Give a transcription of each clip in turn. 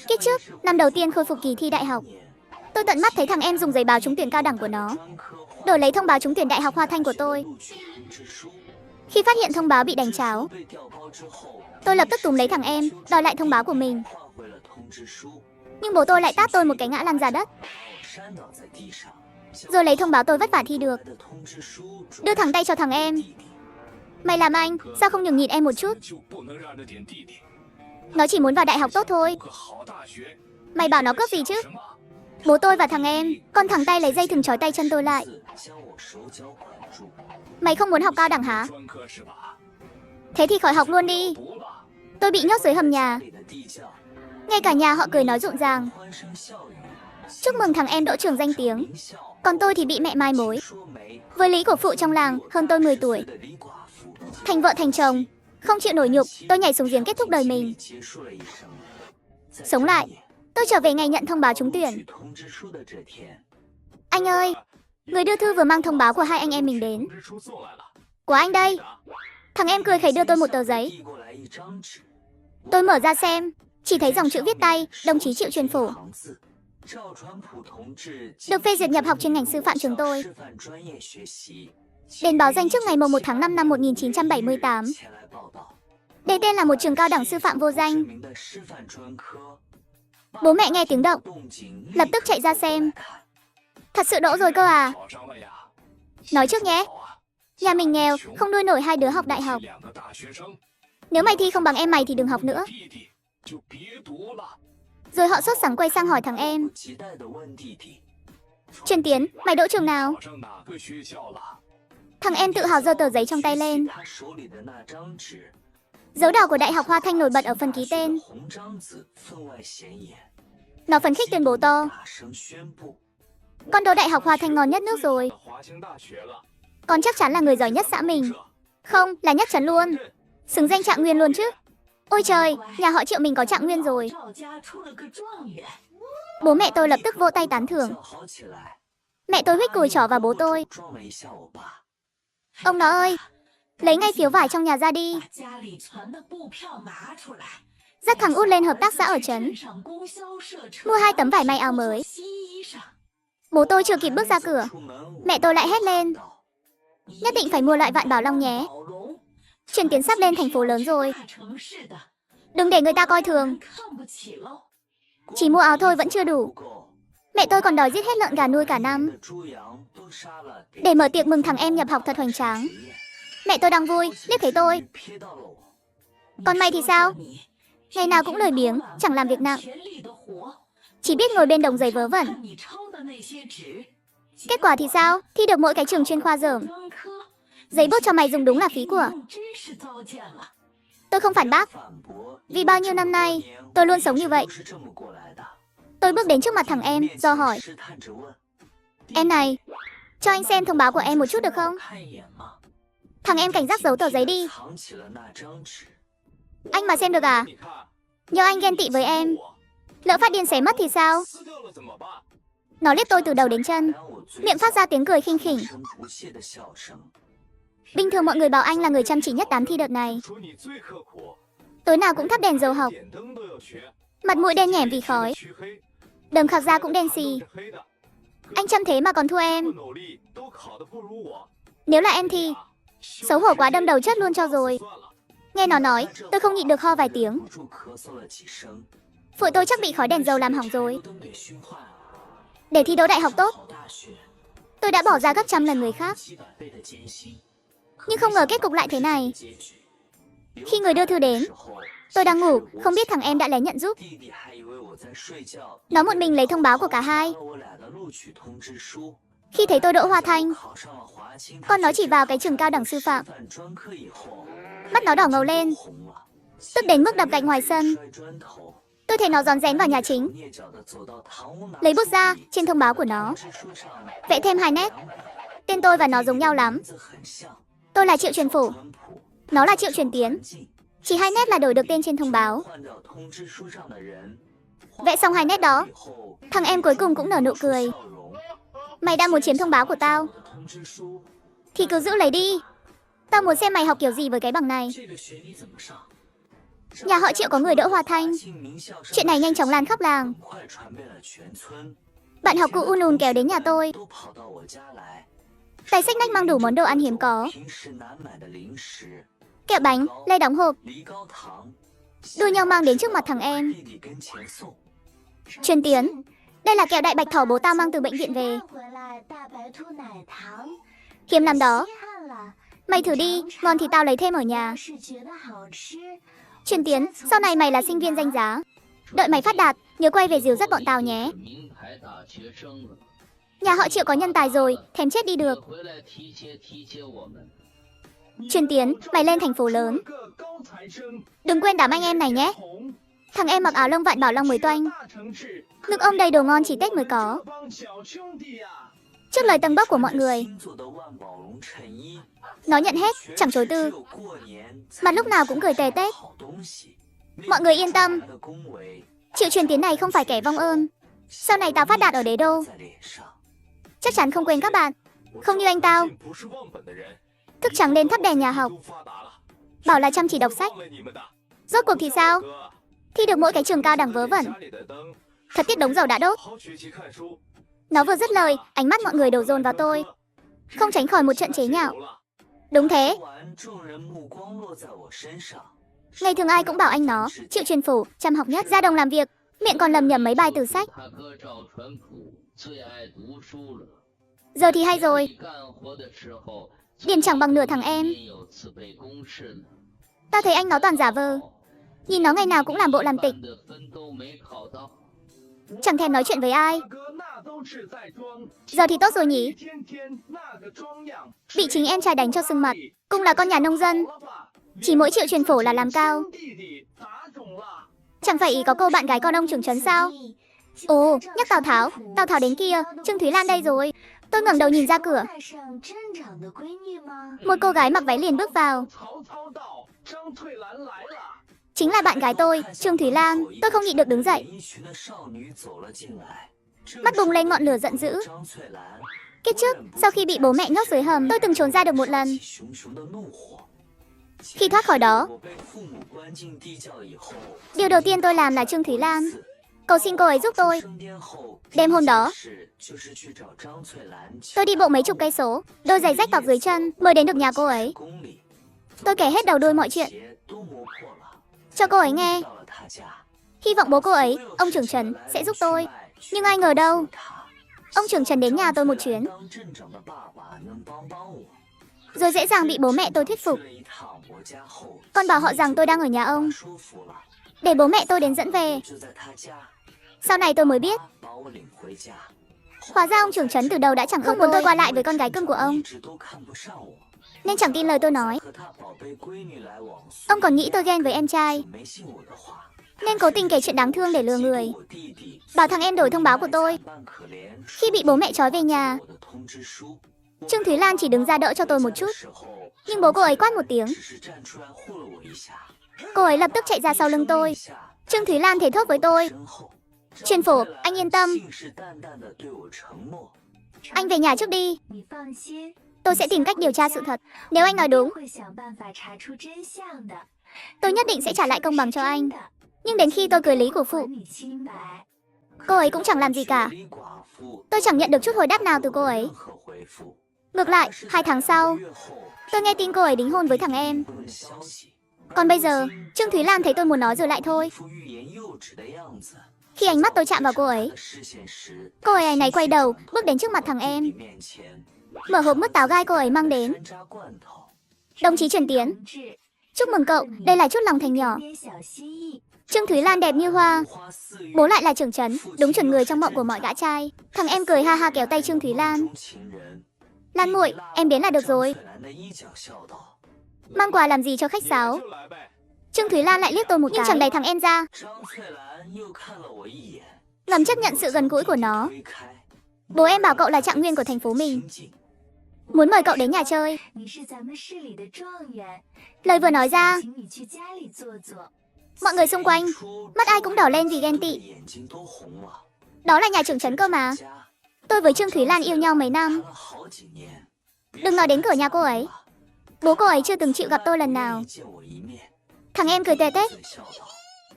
Kiếp trước, năm đầu tiên khôi phục kỳ thi đại học, tôi tận mắt thấy thằng em dùng giấy báo trúng tuyển cao đẳng của nó đổi lấy thông báo trúng tuyển Đại học Hoa Thanh của tôi. Khi phát hiện thông báo bị đánh tráo, tôi lập tức túm lấy thằng em, đòi lại thông báo của mình. Nhưng bố tôi lại tát tôi một cái ngã lăn ra đất, rồi lấy thông báo tôi vất vả thi được, đưa thẳng tay cho thằng em. Mày làm anh, sao không nhường nhịn em một chút? Nó chỉ muốn vào đại học tốt thôi. Mày bảo nó cướp gì chứ? Bố tôi và thằng em, con thẳng tay lấy dây thừng trói tay chân tôi lại. Mày không muốn học cao đẳng hả? Thế thì khỏi học luôn đi. Tôi bị nhốt dưới hầm nhà. Ngay cả nhà họ cười nói rộn ràng. Chúc mừng thằng em đỗ trường danh tiếng. Còn tôi thì bị mẹ mai mối với lý cổ phụ trong làng hơn tôi 10 tuổi. Thành vợ thành chồng, không chịu nổi nhục, tôi nhảy xuống giếng kết thúc đời mình. Sống lại, tôi trở về ngày nhận thông báo trúng tuyển. Anh ơi, người đưa thư vừa mang thông báo của hai anh em mình đến. Của anh đây. Thằng em cười khẩy đưa tôi một tờ giấy. Tôi mở ra xem, chỉ thấy dòng chữ viết tay, đồng chí Triệu Truyền Phổ. Được phê duyệt nhập học chuyên ngành sư phạm trường tôi. Đền báo danh trước ngày 1 tháng 5 năm 1978. Đây tên là một trường cao đẳng sư phạm vô danh. Bố mẹ nghe tiếng động, lập tức chạy ra xem. Thật sự đỗ rồi cơ à? Nói trước nhé, nhà mình nghèo, không nuôi nổi hai đứa học đại học. Nếu mày thi không bằng em mày thì đừng học nữa. Rồi họ sốt sắng quay sang hỏi thằng em. Truyền Tiến, mày đỗ trường nào? Thằng em tự hào giơ tờ giấy trong tay lên. Dấu đỏ của Đại học Hoa Thanh nổi bật ở phần ký tên. Nó phấn khích tuyên bố to. Con đỗ Đại học Hoa Thanh ngon nhất nước rồi. Con chắc chắn là người giỏi nhất xã mình. Không, là nhất trấn luôn. Xứng danh trạng nguyên luôn chứ. Ôi trời, nhà họ Triệu mình có trạng nguyên rồi. Bố mẹ tôi lập tức vỗ tay tán thưởng. Mẹ tôi huých cùi trỏ vào bố tôi. Ông nó ơi, lấy ngay phiếu vải trong nhà ra đi. Dắt thằng út lên hợp tác xã ở trấn, mua 2 tấm vải may áo mới. Bố tôi chưa kịp bước ra cửa, mẹ tôi lại hét lên. Nhất định phải mua loại vạn Bảo Long nhé. Truyền Tiến sắp lên thành phố lớn rồi. Đừng để người ta coi thường. Chỉ mua áo thôi vẫn chưa đủ. Mẹ tôi còn đòi giết hết lợn gà nuôi cả năm để mở tiệc mừng thằng em nhập học thật hoành tráng. Mẹ tôi đang vui, liếc thấy tôi. Còn mày thì sao? Ngày nào cũng lười biếng, chẳng làm việc nặng, chỉ biết ngồi bên đống giấy vớ vẩn. Kết quả thì sao? Thi được mỗi cái trường chuyên khoa dởm. Giấy bút cho mày dùng đúng là phí của. Tôi không phản bác, vì bao nhiêu năm nay tôi luôn sống như vậy. Tôi bước đến trước mặt thằng em, do hỏi. Em này, cho anh xem thông báo của em một chút được không? Thằng em cảnh giác giấu tờ giấy đi. Anh mà xem được à? Nhớ anh ghen tị với em. Lỡ phát điên xé mất thì sao? Nó liếc tôi từ đầu đến chân, miệng phát ra tiếng cười khinh khỉnh. Bình thường mọi người bảo anh là người chăm chỉ nhất đám thi đợt này. Tối nào cũng thắp đèn dầu học, mặt mũi đen nhẻm vì khói, đờm khạc da cũng đen xì. Anh chăm thế mà còn thua em. Nếu là em thì xấu hổ quá đâm đầu chết luôn cho rồi. Nghe nó nói, tôi không nhịn được ho vài tiếng. Phổi tôi chắc bị khói đèn dầu làm hỏng rồi. Để thi đỗ đại học tốt, tôi đã bỏ ra gấp trăm lần người khác. Nhưng không ngờ kết cục lại thế này. Khi người đưa thư đến, tôi đang ngủ, không biết thằng em đã lén nhận giúp. Nó một mình lấy thông báo của cả hai. Khi thấy tôi đỗ Hoa Thanh, con nó chỉ vào cái trường cao đẳng sư phạm. Mắt nó đỏ ngầu lên, tức đến mức đập gạch ngoài sân. Tôi thấy nó rón rén vào nhà chính, lấy bút ra, trên thông báo của nó vẽ thêm 2 nét. Tên tôi và nó giống nhau lắm. Tôi là Triệu Truyền Phổ, nó là Triệu Truyền Tiến. Chỉ 2 nét là đổi được tên trên thông báo. Vẽ xong 2 nét đó, thằng em cuối cùng cũng nở nụ cười. Mày đang muốn chiếm thông báo của tao thì cứ giữ lấy đi. Tao muốn xem mày học kiểu gì với cái bằng này. Nhà họ Triệu có người đỡ Hòa Thanh. Chuyện này nhanh chóng lan khắp làng. Bạn học cũ Un kéo đến nhà tôi. Tay xách nách mang đủ món đồ ăn hiếm có. Kẹo bánh, lê đóng hộp. Đua nhau mang đến trước mặt thằng em. Truyền Tiến, đây là kẹo đại bạch thỏ bố tao mang từ bệnh viện về. Hiếm lắm đó. Mày thử đi, ngon thì tao lấy thêm ở nhà. Truyền Tiến, sau này mày là sinh viên danh giá. Đợi mày phát đạt, nhớ quay về dìu dắt bọn tao nhé. Nhà họ Triệu có nhân tài rồi, thèm chết đi được. Truyền Tiến, mày lên thành phố lớn. Đừng quên đám anh em này nhé. Thằng em mặc áo lông vạn bảo long mới toanh. Nước ông đầy đồ ngon chỉ Tết mới có. Trước lời tâng bốc của mọi người, nó nhận hết, chẳng chối từ. Mặt lúc nào cũng cười tề Tết. Mọi người yên tâm, Triệu Truyền Tiến này không phải kẻ vong ơn. Sau này tao phát đạt ở đế đô, chắc chắn không quên các bạn. Không như anh tao, thức trắng đêm thắp đèn nhà học, bảo là chăm chỉ đọc sách. Rốt cuộc thì sao? Thi được mỗi cái trường cao đẳng vớ vẩn. Thật tiếc đống dầu đã đốt. Nó vừa dứt lời, ánh mắt mọi người đổ dồn vào tôi, không tránh khỏi một trận chế nhạo. Đúng thế. Ngày thường ai cũng bảo anh nó, Triệu Truyền Phủ, chăm học nhất, ra đồng làm việc, miệng còn lầm nhầm mấy bài từ sách. Giờ thì hay rồi. Điền chẳng bằng nửa thằng em. Tao thấy anh nó toàn giả vờ. Nhìn nó ngày nào cũng làm bộ làm tịch, chẳng thèm nói chuyện với ai. Giờ thì tốt rồi nhỉ. Bị chính em trai đánh cho sưng mặt. Cũng là con nhà nông dân, chỉ mỗi Triệu Truyền Phổ là làm cao. Chẳng phải ý có cô bạn gái con ông trưởng trấn sao? Ồ, nhắc Tào Tháo đến kia, Trương Thúy Lan đây rồi. Tôi ngẩng đầu nhìn ra cửa. Một cô gái mặc váy liền bước vào. Chính là bạn gái tôi, Trương Thúy Lan. Tôi không nhịn được đứng dậy, mắt bùng lên ngọn lửa giận dữ. Kiếp trước, sau khi bị bố mẹ nhốt dưới hầm, tôi từng trốn ra được một lần. Khi thoát khỏi đó, điều đầu tiên tôi làm là Trương Thúy Lan, cầu xin cô ấy giúp tôi. Đêm hôm đó, tôi đi bộ mấy chục cây số, đôi giày rách toạc dưới chân mới đến được nhà cô ấy. Tôi kể hết đầu đuôi mọi chuyện cho cô ấy nghe, hy vọng bố cô ấy, ông trưởng Trần, sẽ giúp tôi. Nhưng ai ngờ đâu, ông trưởng Trần đến nhà tôi một chuyến, rồi dễ dàng bị bố mẹ tôi thuyết phục. Còn bảo họ rằng tôi đang ở nhà ông, để bố mẹ tôi đến dẫn về. Sau này tôi mới biết, hóa ra ông trưởng Trấn từ đầu đã chẳng không muốn tôi qua lại với con gái cưng của ông, nên chẳng tin lời tôi nói. Ông còn nghĩ tôi ghen với em trai, nên cố tình kể chuyện đáng thương để lừa người, bảo thằng em đổi thông báo của tôi. Khi bị bố mẹ trói về nhà, Trương Thúy Lan chỉ đứng ra đỡ cho tôi một chút, nhưng bố cô ấy quát một tiếng, cô ấy lập tức chạy ra sau lưng tôi. Trương Thúy Lan thề thốt với tôi, Truyền Phổ, anh yên tâm, anh về nhà trước đi, tôi sẽ tìm cách điều tra sự thật. Nếu anh nói đúng, tôi nhất định sẽ trả lại công bằng cho anh. Nhưng đến khi tôi cười lý của phụ, cô ấy cũng chẳng làm gì cả. Tôi chẳng nhận được chút hồi đáp nào từ cô ấy. Ngược lại, 2 tháng sau, tôi nghe tin cô ấy đính hôn với thằng em. Còn bây giờ, Trương Thúy Lan thấy tôi muốn nói rồi lại thôi. Khi ánh mắt tôi chạm vào cô ấy này quay đầu, bước đến trước mặt thằng em, mở hộp mứt táo gai cô ấy mang đến. Đồng chí Truyền Tiến, chúc mừng cậu, đây là chút lòng thành nhỏ. Trương Thúy Lan đẹp như hoa, bố lại là trưởng trấn, đúng chuẩn người trong mộng của mọi gã trai. Thằng em cười ha ha kéo tay Trương Thúy Lan. Lan muội, em đến là được rồi. Mang quà làm gì cho khách sáo? Trương Thúy Lan lại liếc tôi một cái, nhưng chẳng đẩy thằng em ra, ngầm chấp nhận sự gần gũi của nó. Bố em bảo cậu là trạng nguyên của thành phố mình, muốn mời cậu đến nhà chơi. Lời vừa nói ra, mọi người xung quanh, mắt ai cũng đỏ lên vì ghen tị. Đó là nhà trưởng trấn cơ mà. Tôi với Trương Thúy Lan yêu nhau mấy năm. Đừng nói đến cửa nhà cô ấy, bố cô ấy chưa từng chịu gặp tôi lần nào. Thằng em cười tê tét.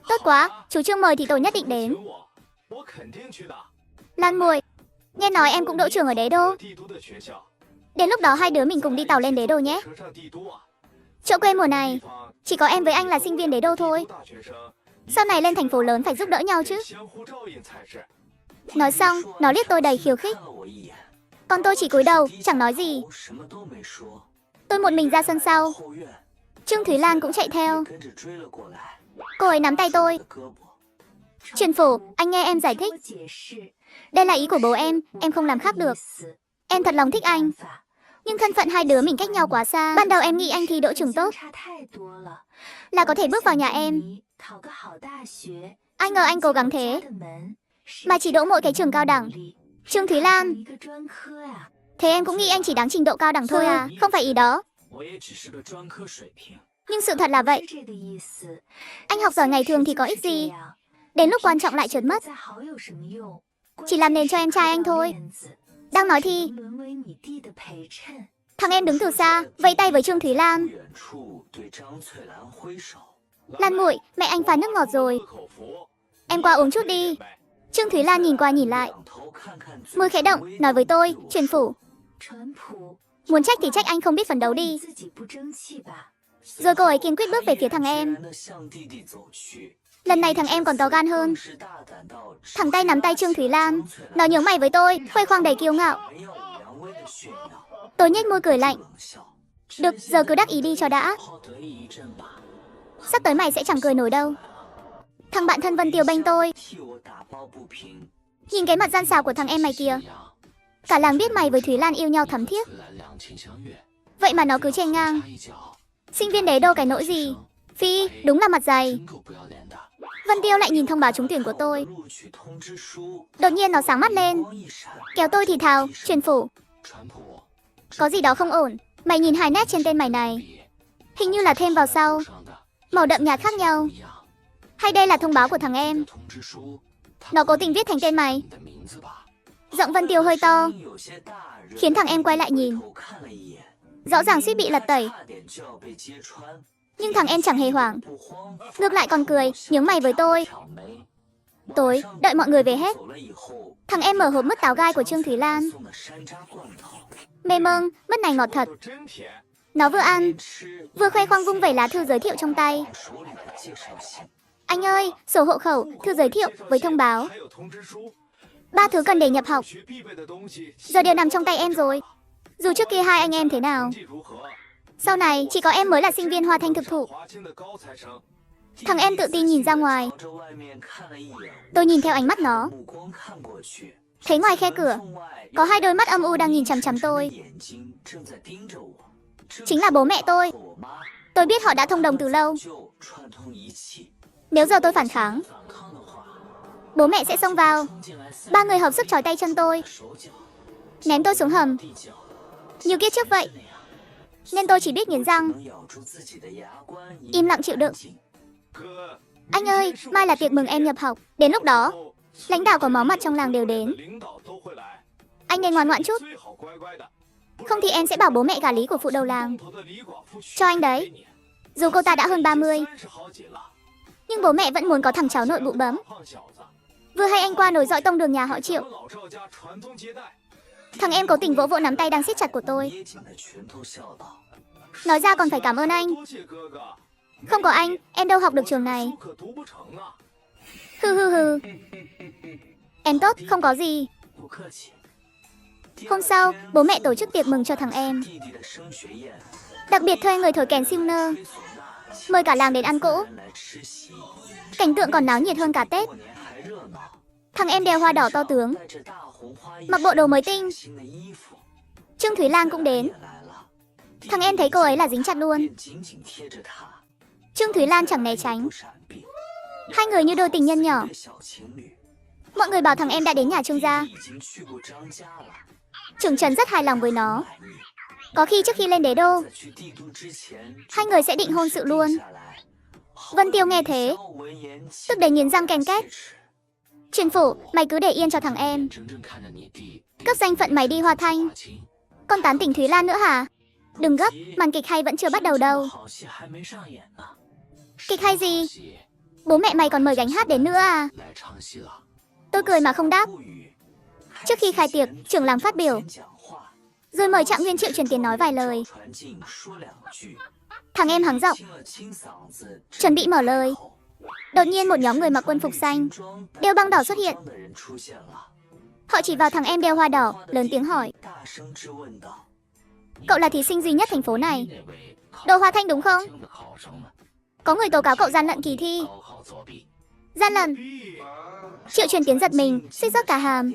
Tốt quá, chú Trương mời thì tôi nhất định đến. Lan muội, nghe nói em cũng đỗ trường ở Đế Đô. Đến lúc đó hai đứa mình cùng đi tàu lên Đế Đô nhé. Chỗ quê mùa này, chỉ có em với anh là sinh viên Đế Đô thôi. Sau này lên thành phố lớn phải giúp đỡ nhau chứ. Nói xong, nó liếc tôi đầy khiêu khích. Còn tôi chỉ cúi đầu, chẳng nói gì. Tôi một mình ra sân sau. Trương Thúy Lan cũng chạy theo. Cô ấy nắm tay tôi. Truyền phủ, anh nghe em giải thích. Đây là ý của bố em không làm khác được. Em thật lòng thích anh. Nhưng thân phận hai đứa mình cách nhau quá xa. Ban đầu em nghĩ anh thi đỗ trường tốt là có thể bước vào nhà em. Ai ngờ anh cố gắng thế mà chỉ đỗ mỗi cái trường cao đẳng. Trương Thúy Lan, thế em cũng nghĩ anh chỉ đáng trình độ cao đẳng thôi à? Không phải ý đó. Nhưng sự thật là vậy. Anh học giỏi ngày thường thì có ích gì. Đến lúc quan trọng lại trượt mất. Chỉ làm nền cho em trai anh thôi. Đang nói thì thằng em đứng từ xa, vẫy tay với Trương Thúy Lan. Lan muội, mẹ anh pha nước ngọt rồi. Em qua uống chút đi. Trương Thúy Lan nhìn qua nhìn lại. Môi khẽ động, nói với tôi, Truyền phủ. Muốn trách thì trách anh không biết phấn đấu đi. Rồi cô ấy kiên quyết bước về phía thằng em. Lần này thằng em còn to gan hơn. Thẳng tay nắm tay Trương Thúy Lan. Nó nhướng mày với tôi, khoe khoang đầy kiêu ngạo. Tôi nhếch môi cười lạnh. Được, giờ cứ đắc ý đi cho đã. Sắp tới mày sẽ chẳng cười nổi đâu. Thằng bạn thân Vân Tiêu bênh tôi. Nhìn cái mặt gian xảo của thằng em mày kìa. Cả làng biết mày với Thúy Lan yêu nhau thắm thiết. Vậy mà nó cứ chê ngang. Sinh viên Đế Đô cái nỗi gì. Phi, đúng là mặt dày. Vân Tiêu lại nhìn thông báo trúng tuyển của tôi. Đột nhiên nó sáng mắt lên. Kéo tôi thì thào, Truyền phủ. Có gì đó không ổn. Mày nhìn hai nét trên tên mày này. Hình như là thêm vào sau. Màu đậm nhạt khác nhau. Hay đây là thông báo của thằng em. Nó cố tình viết thành tên mày. Giọng Vân Tiêu hơi to, khiến thằng em quay lại nhìn. Rõ ràng suýt bị lật tẩy. Nhưng thằng em chẳng hề hoảng. Ngược lại còn cười, nhướng mày với tôi. Tối, đợi mọi người về hết, thằng em mở hộp mứt táo gai của Trương Thúy Lan. Mê mông, mứt này ngọt thật. Nó vừa ăn, vừa khoe khoang vung vẩy lá thư giới thiệu trong tay. Anh ơi, sổ hộ khẩu, thư giới thiệu với thông báo. 3 thứ cần để nhập học. Giờ đều nằm trong tay em rồi. Dù trước kia hai anh em thế nào, sau này chỉ có em mới là sinh viên Hoa Thanh thực thụ. Thằng em tự tin nhìn ra ngoài. Tôi nhìn theo ánh mắt nó. Thấy ngoài khe cửa có hai đôi mắt âm u đang nhìn chằm chằm tôi. Chính là bố mẹ tôi. Tôi biết họ đã thông đồng từ lâu. Nếu giờ tôi phản kháng, bố mẹ sẽ xông vào. 3 người hợp sức trói tay chân tôi, ném tôi xuống hầm như kiếp trước vậy. Nên tôi chỉ biết nghiến răng, im lặng chịu đựng. Anh ơi, mai là tiệc mừng em nhập học. Đến lúc đó, lãnh đạo có máu mặt trong làng đều đến. Anh nên ngoan ngoãn chút. Không thì em sẽ bảo bố mẹ gả Lý của phụ đầu làng cho anh đấy. Dù cô ta đã hơn 30, nhưng bố mẹ vẫn muốn có thằng cháu nội bụ bấm. Vừa hay anh qua nổi dõi tông đường nhà họ Triệu. Thằng em cố tình vỗ vỗ nắm tay đang siết chặt của tôi. Nói ra còn phải cảm ơn anh. Không có anh, em đâu học được trường này. Hừ. Em tốt, không có gì. Hôm sau, bố mẹ tổ chức tiệc mừng cho thằng em. Đặc biệt thuê người thổi kèn siêu nơ, mời cả làng đến ăn cỗ. Cảnh tượng còn náo nhiệt hơn cả Tết. Thằng em đeo hoa đỏ to tướng, mặc bộ đồ mới tinh. Trương Thúy Lan cũng đến. Thằng em thấy cô ấy là dính chặt luôn. Trương Thúy Lan chẳng né tránh. Hai người như đôi tình nhân nhỏ. Mọi người bảo thằng em đã đến nhà Trương gia. Trưởng trấn rất hài lòng với nó. Có khi trước khi lên Đế Đô, hai người sẽ định hôn sự luôn. Vân Tiêu nghe thế, tức đến nghiến răng ken két. Truyền phủ, mày cứ để yên cho thằng em. Cấp danh phận mày đi Hoa Thanh. Con tán tỉnh Thúy Lan nữa hả? Đừng gấp, màn kịch hay vẫn chưa bắt đầu đâu. Kịch hay gì? Bố mẹ mày còn mời gánh hát đến nữa à? Tôi cười mà không đáp. Trước khi khai tiệc, trưởng làng phát biểu, rồi mời Trạng Nguyên Triệu Truyền Tiến nói vài lời. Thằng em hắng giọng, chuẩn bị mở lời. Đột nhiên một nhóm người mặc quân phục xanh, đeo băng đỏ xuất hiện. Họ chỉ vào thằng em đeo hoa đỏ, lớn tiếng hỏi, cậu là thí sinh duy nhất thành phố này. Đồ Hoa Thanh đúng không? Có người tố cáo cậu gian lận kỳ thi. Gian lận? Triệu Truyền Tiến giật mình, suýt rớt cả hàm.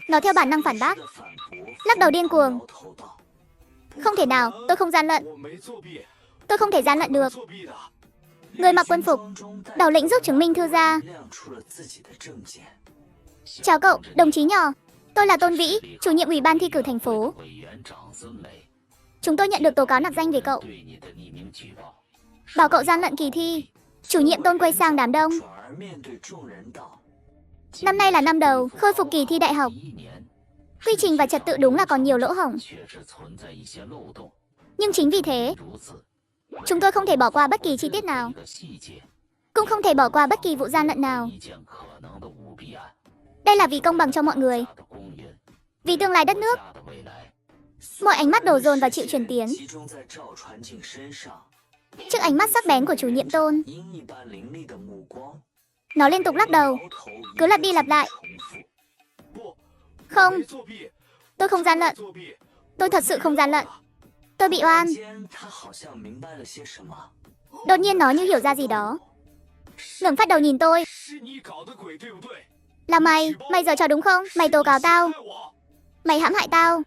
Nó theo bản năng phản bác, lắc đầu điên cuồng. Không thể nào, tôi không gian lận. Tôi không thể gian lận được. Người mặc quân phục, đầu lĩnh giúp chứng minh thư ra. Chào cậu, đồng chí nhỏ. Tôi là Tôn Vĩ, chủ nhiệm ủy ban thi cử thành phố. Chúng tôi nhận được tố cáo nặc danh về cậu. Bảo cậu gian lận kỳ thi. Chủ nhiệm Tôn quay sang đám đông. Năm nay là năm đầu, khôi phục kỳ thi đại học. Quy trình và trật tự đúng là còn nhiều lỗ hổng. Nhưng chính vì thế, chúng tôi không thể bỏ qua bất kỳ chi tiết nào. Cũng không thể bỏ qua bất kỳ vụ gian lận nào. Đây là vì công bằng cho mọi người. Vì tương lai đất nước. Mọi ánh mắt đổ dồn vào Triệu Truyền Tiến. Trước ánh mắt sắc bén của chủ nhiệm Tôn, nó liên tục lắc đầu, cứ lặp đi lặp lại. Không, tôi không gian lận. Tôi thật sự không gian lận. Tôi bị oan. Đột nhiên nó như hiểu ra gì đó, ngẩng phát đầu nhìn tôi. Là mày giở trò đúng không? Mày tố cáo tao. Mày hãm hại tao.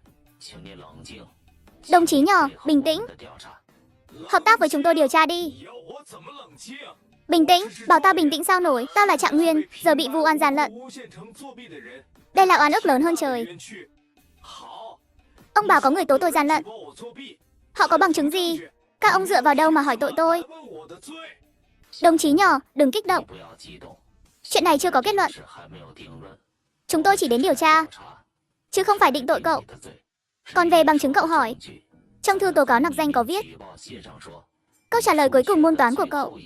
Đồng chí nhỏ, bình tĩnh. Hợp tác với chúng tôi điều tra đi. Bình tĩnh? Bảo tao bình tĩnh sao nổi. Tao là Trạng Nguyên, giờ bị vu oan gian lận. Đây là oan ức lớn hơn trời. Ông bảo có người tố tôi gian lận. Họ có bằng chứng gì? Các ông dựa vào đâu mà hỏi tội tôi? Đồng chí nhỏ, đừng kích động. Chuyện này chưa có kết luận. Chúng tôi chỉ đến điều tra, chứ không phải định tội cậu. Còn về bằng chứng cậu hỏi, trong thư tố cáo nặc danh có viết, câu trả lời cuối cùng môn toán của cậu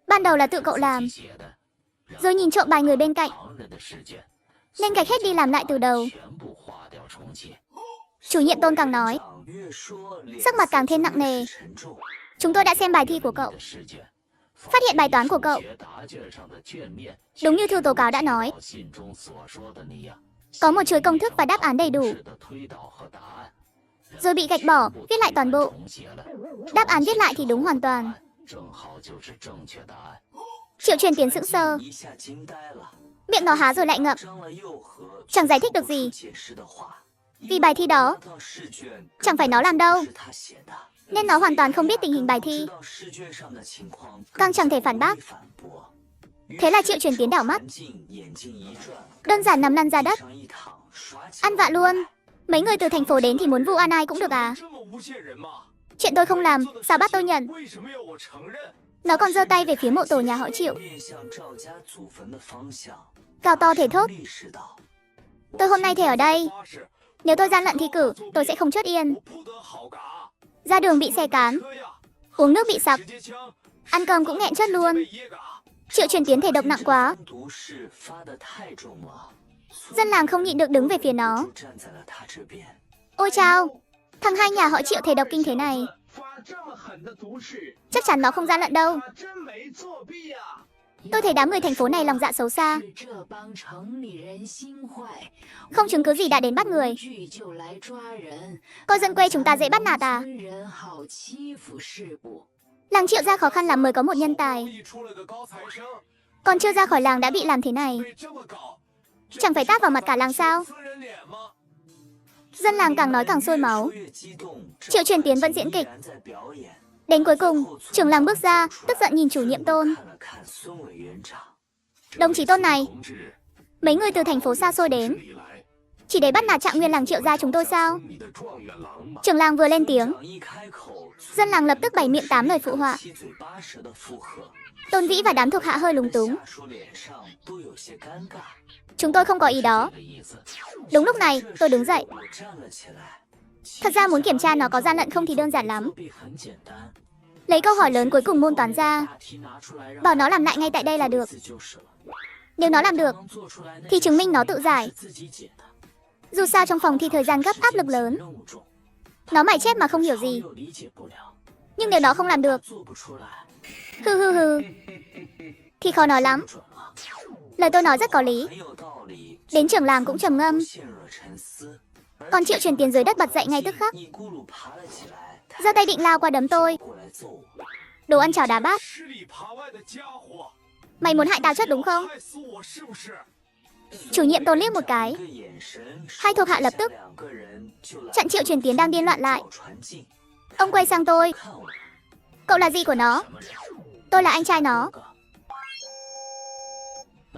ban đầu là tự cậu làm, rồi nhìn trộm bài người bên cạnh, nên gạch hết đi làm lại từ đầu. Chủ nhiệm Tôn càng nói, sắc mặt càng thêm nặng nề. Chúng tôi đã xem bài thi của cậu, phát hiện bài toán của cậu đúng như thư tố cáo đã nói. Có một chuỗi công thức và đáp án đầy đủ, rồi bị gạch bỏ, viết lại toàn bộ. Đáp án viết lại thì đúng hoàn toàn. Triệu Truyền Tiến sững sờ, miệng nó há rồi lại ngậm, chẳng giải thích được gì. Vì bài thi đó chẳng phải nó làm đâu, nên nó hoàn toàn không biết tình hình bài thi, càng chẳng thể phản bác. Thế là Triệu Truyền Tiến đảo mắt, đơn giản nằm lăn ra đất. Ăn vạ luôn. Mấy người từ thành phố đến thì muốn vu oan ai cũng được à? Chuyện tôi không làm, sao bắt tôi nhận? Nó còn giơ tay về phía mộ tổ nhà họ Triệu, gào to thể thốt, tôi hôm nay thề ở đây, nếu tôi gian lận thi cử, tôi sẽ không chốt yên. Ra đường bị xe cán, uống nước bị sặc, ăn cơm cũng nghẹn chớt luôn. Triệu Truyền Tiến thể độc nặng quá. Dân làng không nhịn được đứng về phía nó. Ôi chao, thằng hai nhà họ Triệu thể độc kinh thế này, chắc chắn nó không gian lận đâu. Tôi thấy đám người thành phố này lòng dạ xấu xa, không chứng cứ gì đã đến bắt người. Coi dân quê chúng ta dễ bắt nạt à? Làng Triệu ra khó khăn lắm mới có một nhân tài, còn chưa ra khỏi làng đã bị làm thế này, chẳng phải tát vào mặt cả làng sao? Dân làng càng nói càng sôi máu. Triệu Truyền Tiến vẫn diễn kịch. Đến cuối cùng, trưởng làng bước ra, tức giận nhìn chủ nhiệm Tôn. Đồng chí Tôn này, mấy người từ thành phố xa xôi đến, chỉ để bắt nạt Trạng Nguyên làng Triệu gia chúng tôi sao? Trưởng làng vừa lên tiếng, dân làng lập tức bày miệng tám lời phụ họa. Tôn Vĩ và đám thuộc hạ hơi lúng túng. Chúng tôi không có ý đó. Đúng lúc này, tôi đứng dậy. Thật ra muốn kiểm tra nó có gian lận không thì đơn giản lắm. Lấy câu hỏi lớn cuối cùng môn toán ra. Bảo nó làm lại ngay tại đây là được. Nếu nó làm được, thì chứng minh nó tự giải. Dù sao trong phòng thi thời gian gấp, áp lực lớn. Nó mải chép mà không hiểu gì. Nhưng nếu nó không làm được, hừ, thì khó nói lắm. Lời tôi nói rất có lý. Đến trưởng làng cũng trầm ngâm. Còn Triệu Truyền Tiến dưới đất bật dậy ngay tức khắc, giơ tay định lao qua đấm tôi. Đồ ăn chảo đá bát. Mày muốn hại tao chết đúng không? Chủ nhiệm Tôn liếc một cái. Hai thuộc hạ lập tức chặn Triệu Truyền Tiến đang điên loạn lại. Ông quay sang tôi. Cậu là gì của nó? Tôi là anh trai nó.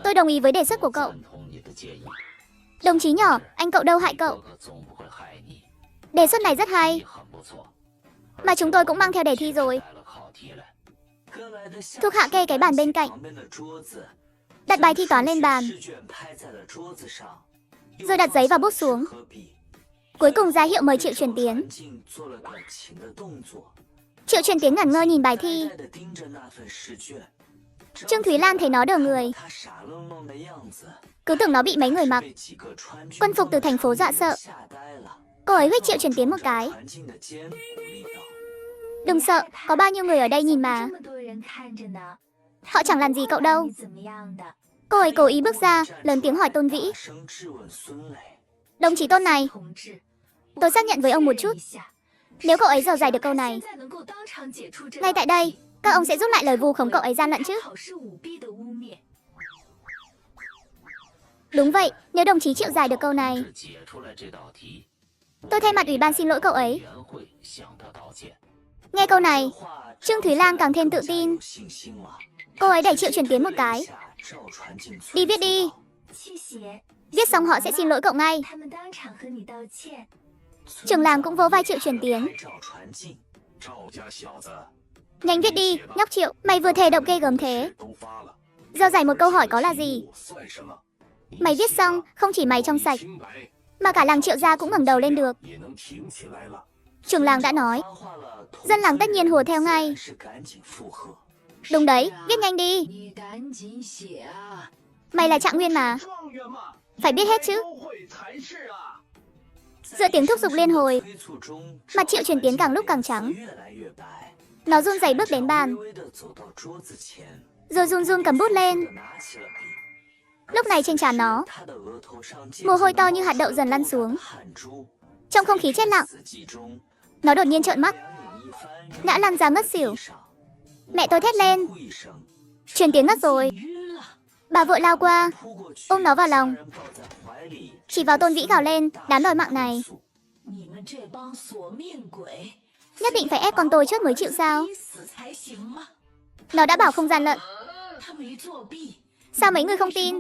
Tôi đồng ý với đề xuất của cậu. Đồng chí nhỏ, anh cậu đâu hại cậu. Đề xuất này rất hay. Mà chúng tôi cũng mang theo đề thi rồi. Thuộc hạ kê cái bàn bên cạnh, đặt bài thi toán lên bàn, rồi đặt giấy và bút xuống. Cuối cùng ra hiệu mời Triệu Truyền Tiến. Triệu Truyền Tiến ngẩn ngơ nhìn bài thi. Trương Thúy Lan thấy nó đờ người, cứ tưởng nó bị mấy người mặc quân phục từ thành phố dọa sợ. Cô ấy huých Triệu Truyền Tiến một cái. Đừng sợ, có bao nhiêu người ở đây nhìn mà. Họ chẳng làm gì cậu đâu. Cô ấy cố ý bước ra, lớn tiếng hỏi Tôn Vĩ. Đồng chí Tôn này, tôi xác nhận với ông một chút. Nếu cậu ấy dò dày được câu này, ngay tại đây, các ông sẽ rút lại lời vu khống cậu ấy gian lận chứ? Đúng vậy, nếu đồng chí chịu giải được câu này, tôi thay mặt ủy ban xin lỗi cậu ấy. Nghe câu này, Trương Thúy Lan càng thêm tự tin. Cô ấy đẩy Triệu Truyền Tiến một cái. Đi viết đi. Viết xong họ sẽ xin lỗi cậu ngay. Trưởng làng cũng vỗ vai Triệu Truyền Tiến. Nhanh viết đi, nhóc Triệu, mày vừa thề độc ghê gớm thế. Giờ giải một câu hỏi có là gì? Mày viết xong, không chỉ mày trong sạch, mà cả làng Triệu gia cũng ngẩng đầu lên được. Trưởng làng đã nói, dân làng tất nhiên hùa theo ngay. Đúng đấy, viết nhanh đi. Mày là Trạng Nguyên mà, phải biết hết chứ. Giữa tiếng thúc giục liên hồi, mặt Triệu Truyền Tiến càng lúc càng trắng. Nó run rẩy bước đến bàn, rồi run run cầm bút lên. Lúc này trên trán nó, mồ hôi to như hạt đậu dần lăn xuống. Trong không khí chết lặng, nó đột nhiên trợn mắt, ngã lăn ra ngất xỉu. Mẹ tôi thét lên. Truyền Tiến ngất rồi. Bà vội lao qua, ôm nó vào lòng, chỉ vào Tôn Vĩ gào lên, đám đòi mạng này. Nhất định phải ép con tôi trước mới chịu sao? Nó đã bảo không gian lận. Sao mấy người không tin?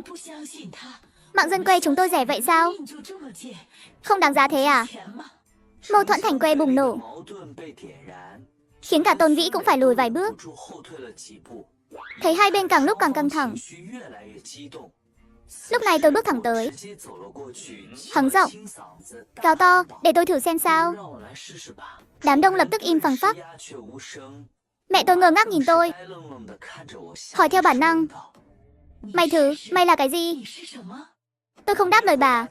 Mạng dân quê chúng tôi rẻ vậy sao? Không đáng giá thế à? Mâu thuẫn thành quê bùng nổ, khiến cả Tôn Vĩ cũng phải lùi vài bước. Thấy hai bên càng lúc càng căng thẳng. Lúc này tôi bước thẳng tới, hắng giọng, gào to, để tôi thử xem sao. Đám đông lập tức im phăng phắc. Mẹ tôi ngơ ngác nhìn tôi, hỏi theo bản năng, mày thử, mày là cái gì? Tôi không đáp lời bà,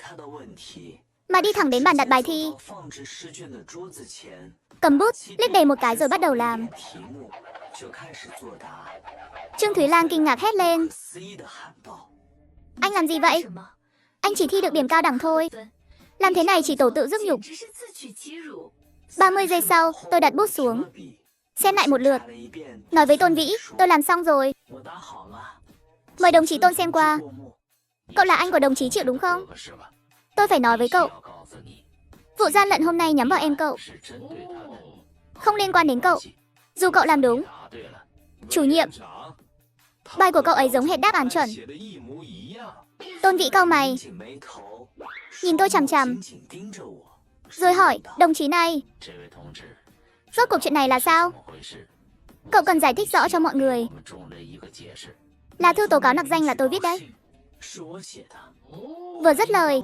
mà đi thẳng đến bàn đặt bài thi, cầm bút, liếc đề một cái rồi bắt đầu làm. Trương Thúy Lan kinh ngạc hét lên. Anh làm gì vậy? Anh chỉ thi được điểm cao đẳng thôi. Làm thế này chỉ tổ tự dứt nhục. 30 giây sau, tôi đặt bút xuống, xem lại một lượt, nói với Tôn Vĩ, tôi làm xong rồi. Mời đồng chí Tôn xem qua. Cậu là anh của đồng chí Triệu đúng không? Tôi phải nói với cậu, vụ gian lận hôm nay nhắm vào em cậu, không liên quan đến cậu, dù cậu làm đúng. Chủ nhiệm, bài của cậu ấy giống hệt đáp án chuẩn. Tôn Vĩ cau mày, nhìn tôi chằm chằm, rồi hỏi, đồng chí này, rốt cuộc chuyện này là sao? Cậu cần giải thích rõ cho mọi người. Là thư tố cáo nặc danh là tôi viết đấy. Vừa dứt lời,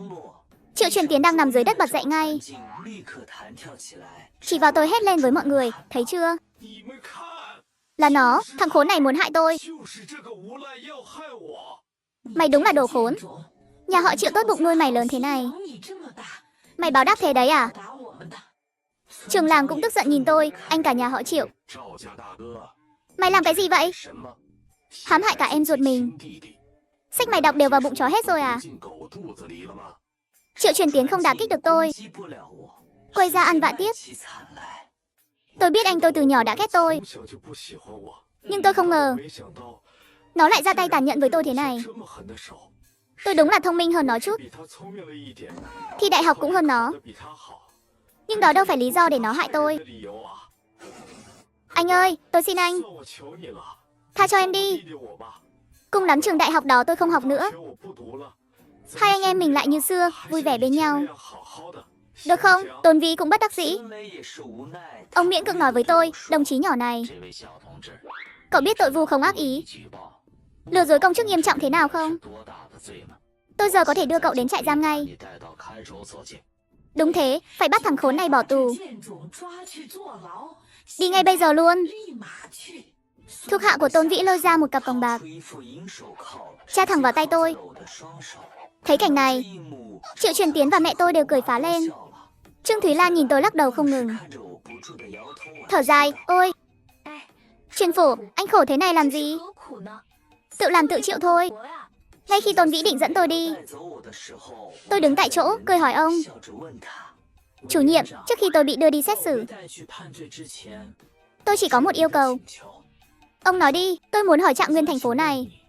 Triệu Truyền Tiến đang nằm dưới đất bật dậy ngay, chỉ vào tôi hét lên với mọi người, thấy chưa? Là nó, thằng khốn này muốn hại tôi. Mày đúng là đồ khốn. Nhà họ Triệu tốt bụng nuôi mày lớn thế này. Mày báo đáp thế đấy à? Trường làng cũng tức giận nhìn tôi, anh cả nhà họ Triệu. Mày làm cái gì vậy? Hãm hại cả em ruột mình. Sách mày đọc đều vào bụng chó hết rồi à? Triệu Truyền Tiến không đả kích được tôi. Quay ra ăn vạ tiếp. Tôi biết anh tôi từ nhỏ đã ghét tôi. Nhưng tôi không ngờ nó lại ra tay tàn nhẫn với tôi thế này. Tôi đúng là thông minh hơn nó chút. Thi đại học cũng hơn nó. Nhưng đó đâu phải lý do để nó hại tôi. Anh ơi, tôi xin anh. Tha cho em đi. Cùng lắm trường đại học đó tôi không học nữa. Hai anh em mình lại như xưa, vui vẻ bên nhau. Được không? Tôn Vĩ cũng bất đắc dĩ. Ông miễn cưỡng nói với tôi, đồng chí nhỏ này. Cậu biết tội vu không ác ý, lừa dối công chức nghiêm trọng thế nào không? Tôi giờ có thể đưa cậu đến trại giam ngay. Đúng thế, phải bắt thằng khốn này bỏ tù. Đi ngay bây giờ luôn. Thuộc hạ của Tôn Vĩ lôi ra một cặp còng bạc, tra thẳng vào tay tôi. Thấy cảnh này, Triệu Truyền Tiến và mẹ tôi đều cười phá lên. Trương Thúy Lan nhìn tôi lắc đầu không ngừng. Thở dài, ôi. Truyền phủ, anh khổ thế này làm gì? Tự làm tự chịu thôi. Ngay khi Tôn Vĩ định dẫn tôi đi, tôi đứng tại chỗ, cười hỏi ông. Chủ nhiệm, trước khi tôi bị đưa đi xét xử, tôi chỉ có một yêu cầu. Ông nói đi, tôi muốn hỏi trạng nguyên thành phố này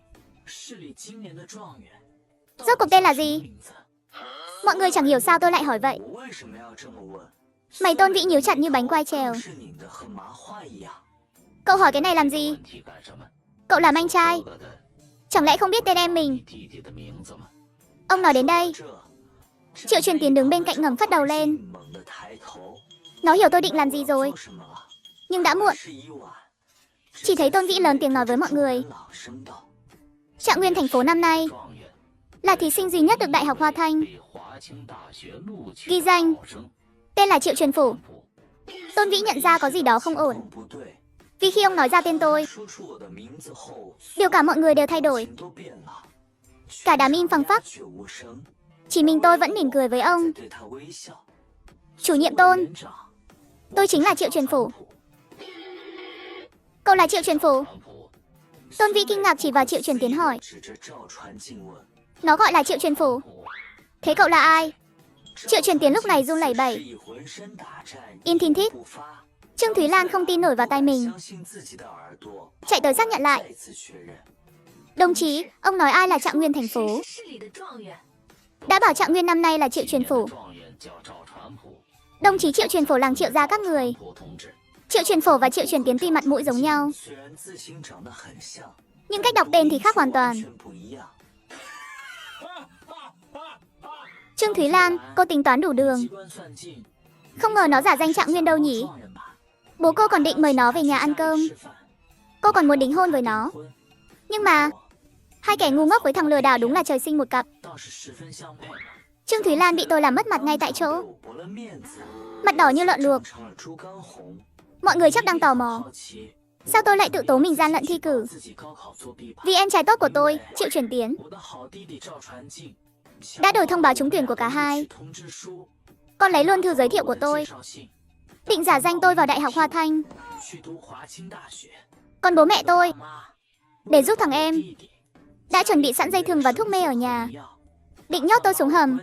rốt cuộc tên là gì? Mọi người chẳng hiểu sao tôi lại hỏi vậy. Mày Tôn Vĩ nhíu chặt như bánh quai trèo. Cậu hỏi cái này làm gì? Cậu làm anh trai, chẳng lẽ không biết tên em mình? Ông nói đến đây, Triệu Truyền Tiến đứng bên cạnh ngẩng phát đầu lên. Nó hiểu tôi định làm gì rồi. Nhưng đã muộn. Chỉ thấy Tôn Vĩ lớn tiếng nói với mọi người. Trạng nguyên thành phố năm nay là thí sinh duy nhất được Đại học Hoa Thanh ghi danh. Tên là Triệu Truyền Phủ. Tôn Vĩ nhận ra có gì đó không ổn. Vì khi ông nói ra tên tôi, biểu cảm mọi người đều thay đổi. Cả đám im phăng phắc. Chỉ mình tôi vẫn mỉm cười với ông. Chủ nhiệm Tôn, tôi chính là Triệu Truyền Phủ. Cậu là Triệu Truyền Phủ? Tôn Vĩ kinh ngạc chỉ vào Triệu Truyền Tiến hỏi. Nó gọi là Triệu Truyền Phủ. Thế cậu là ai? Triệu Truyền Tiến lúc này run lẩy bẩy. Im thìn thít. Trương Thúy Lan không tin nổi vào tai mình, chạy tới xác nhận lại. Đồng chí, ông nói ai là trạng nguyên thành phố? Đã bảo trạng nguyên năm nay là Triệu Truyền Phủ. Đồng chí Triệu Truyền Phủ làng Triệu gia các người. Triệu Truyền Phổ và Triệu Truyền Tiến tuy mặt mũi giống nhau, nhưng cách đọc tên thì khác hoàn toàn. Trương Thúy Lan, cô tính toán đủ đường. Không ngờ nó giả danh trạng nguyên đâu nhỉ. Bố cô còn định mời nó về nhà ăn cơm. Cô còn muốn đính hôn với nó. Nhưng mà hai kẻ ngu ngốc với thằng lừa đảo đúng là trời sinh một cặp. Trương Thúy Lan bị tôi làm mất mặt ngay tại chỗ, mặt đỏ như lợn luộc. Mọi người chắc đang tò mò, sao tôi lại tự tố mình gian lận thi cử? Vì em trai tốt của tôi, Triệu Truyền Tiến, đã đổi thông báo trúng tuyển của cả hai. Còn lấy luôn thư giới thiệu của tôi, định giả danh tôi vào Đại học Hoa Thanh. Còn bố mẹ tôi, để giúp thằng em, đã chuẩn bị sẵn dây thừng và thuốc mê ở nhà, định nhốt tôi xuống hầm.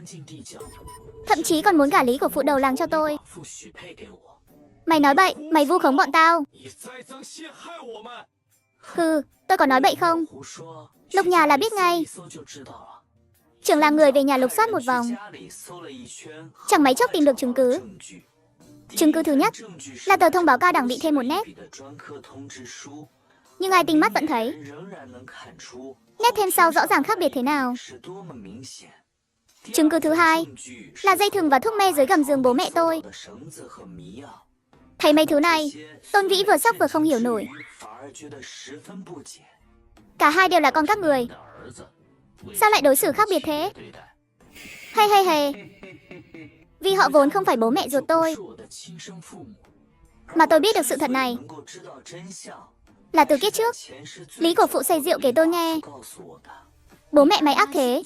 Thậm chí còn muốn gả lý của phụ đầu làng cho tôi. Mày nói bậy, mày vu khống bọn tao. Hừ, tôi có nói bậy không? Lục nhà là biết ngay. Trưởng làng người về nhà lục soát một vòng, chẳng mấy chốc tìm được chứng cứ. Chứng cứ thứ nhất là tờ thông báo cao đẳng bị thêm một nét. Nhưng ai tinh mắt vẫn thấy nét thêm sau rõ ràng khác biệt thế nào. Chứng cứ thứ hai là dây thừng và thuốc mê dưới gầm giường bố mẹ tôi. Thấy mấy thứ này, Tôn Vĩ vừa sốc vừa không hiểu nổi. Cả hai đều là con các người, sao lại đối xử khác biệt thế? Hay. Vì họ vốn không phải bố mẹ ruột tôi, mà tôi biết được sự thật này. Là từ kiếp trước, Lý Cổ Phụ xây rượu kể tôi nghe. Bố mẹ mày ác thế,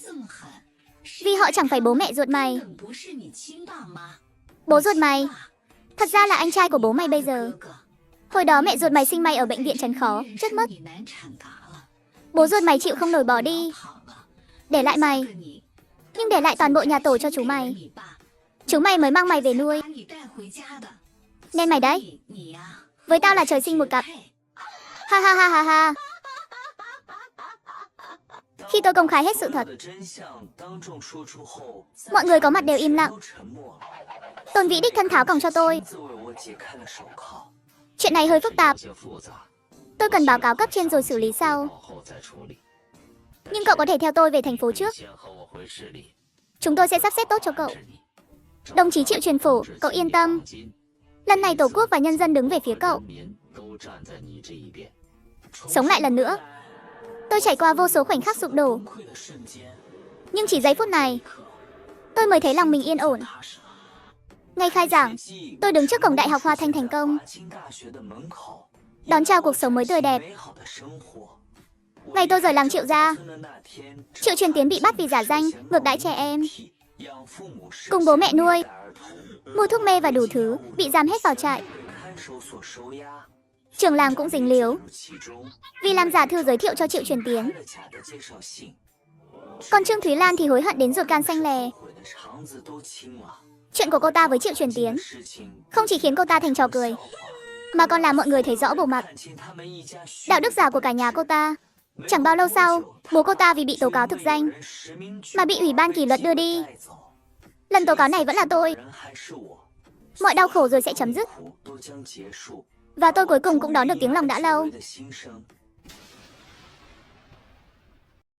vì họ chẳng phải bố mẹ ruột mày. Bố ruột mày thật ra là anh trai của bố mày bây giờ. Hồi đó mẹ ruột mày sinh mày ở bệnh viện Trấn Khó, chết mất. Bố ruột mày chịu không nổi bỏ đi, để lại mày, nhưng để lại toàn bộ nhà tổ cho chú mày. Chú mày mới mang mày về nuôi. Nên mày đấy, với tao là trời sinh một cặp. Ha ha ha ha ha. Khi tôi công khai hết sự thật, mọi người có mặt đều im lặng. Tôn Vĩ đích thân tháo còng cho tôi. Chuyện này hơi phức tạp, tôi cần báo cáo cấp trên rồi xử lý sau. Nhưng cậu có thể theo tôi về thành phố trước. Chúng tôi sẽ sắp xếp tốt cho cậu. Đồng chí Triệu Truyền Phủ, cậu yên tâm. Lần này Tổ quốc và nhân dân đứng về phía cậu. Sống lại lần nữa. Tôi trải qua vô số khoảnh khắc sụp đổ, nhưng chỉ giây phút này, tôi mới thấy lòng mình yên ổn. Ngày khai giảng, tôi đứng trước cổng Đại học Hoa Thanh thành công, đón chào cuộc sống mới tươi đẹp. Ngày tôi rời làng Triệu ra, Triệu Truyền Tiến bị bắt vì giả danh, ngược đãi trẻ em. Cùng bố mẹ nuôi, mua thuốc mê và đủ thứ, bị giam hết vào trại. Trưởng làng cũng dính líu, vì làm giả thư giới thiệu cho Triệu Truyền Tiến. Còn Trương Thúy Lan thì hối hận đến ruột gan xanh lè. Chuyện của cô ta với Triệu Truyền Tiến không chỉ khiến cô ta thành trò cười, mà còn làm mọi người thấy rõ bộ mặt, đạo đức giả của cả nhà cô ta. Chẳng bao lâu sau, bố cô ta vì bị tố cáo thực danh mà bị ủy ban kỷ luật đưa đi. Lần tố cáo này vẫn là tôi. Mọi đau khổ rồi sẽ chấm dứt, và tôi cuối cùng cũng đón được tiếng lòng đã lâu.